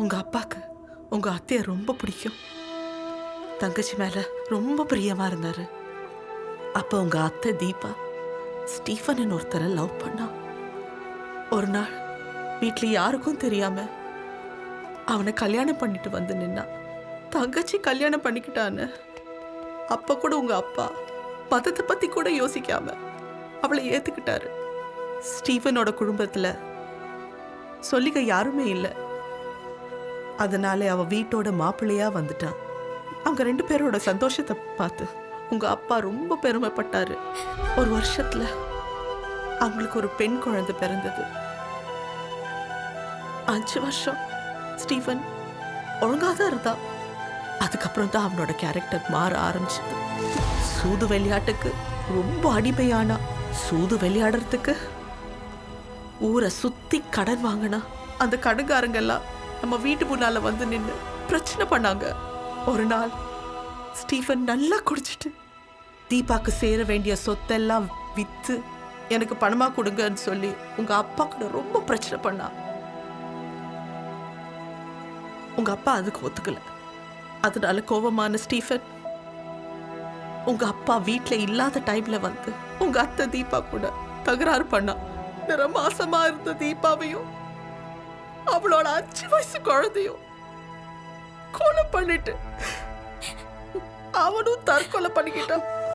உங்க அப்பாக்கு உங்க அத்தைய ரொம்ப பிடிக்கும். தங்கச்சி மேல ரொம்ப பிரியமா இருந்தாரு. அப்ப உங்க அத்தை தீபா ஸ்டீஃபன் ஒருத்தரை லவ் பண்ணா. ஒரு நாள் வீட்ல யாருக்கும் தெரியாம அவனை கல்யாணம் பண்ணிட்டு வந்து நின்னா. தங்கச்சி கல்யாணம் பண்ணிக்கிட்டான்னு அப்ப கூட உங்க அப்பா மதத்தை பத்தி கூட யோசிக்காம அவளை ஏத்துக்கிட்டாரு. ஸ்டீஃபனோட குடும்பத்துல சொல்லிக்க யாருமே இல்லை. அதனால அவ வீட்டோட மாப்பிள்ளையா வந்துட்டான். அவங்க 2 பேரோட சந்தோஷத்தை பார்த்து உங்க அப்பா ரொம்ப பெருமைப்பட்டாரு. ஒரு வருஷத்துல அவங்களுக்கு ஒரு பெண் குழந்தை பிறந்தது. 5 வருஷம் ஸ்டீஃபன் ஒழுங்காதான் இருந்தான். அதுக்கப்புறம் தான் அவனோட கேரக்டர் மாற ஆரம்பிச்சது. சூது விளையாட்டுக்கு ரொம்ப அடிமையானா. சூது விளையாடுறதுக்கு ஊரை சுத்தி கடன் வாங்கினா. அந்த கடைக்காரங்க எல்லாம் நம்ம வீட்டு முன்னால வந்து நின்று பிரச்சனை பண்ணாங்க. ஒரு நாள் ஸ்டீஃபன் நல்லா குடிச்சிட்டு தீபாக்கு சேர வேண்டிய சொத்தெல்லாம் வித்து எனக்கு பணமா கொடுங்கன்னு சொல்லி உங்க அப்பா கூட ரொம்ப பிரச்சனை பண்ணா. உங்க அப்பா அதுக்கு ஒத்துக்கல. அதனால கோபமான ஸ்டீஃபன் உங்க அப்பா வீட்டுல இல்லாத டைம்ல வந்து உங்க அத்தை தீபா கூட தகராறு பண்ணா. மாசமா இருந்த தீபாவையும் அவளோட 5 வயசு குழந்தையும் கொலை பண்ணிட்டு அவனும் தற்கொலை பண்ணிக்கிட்டான்.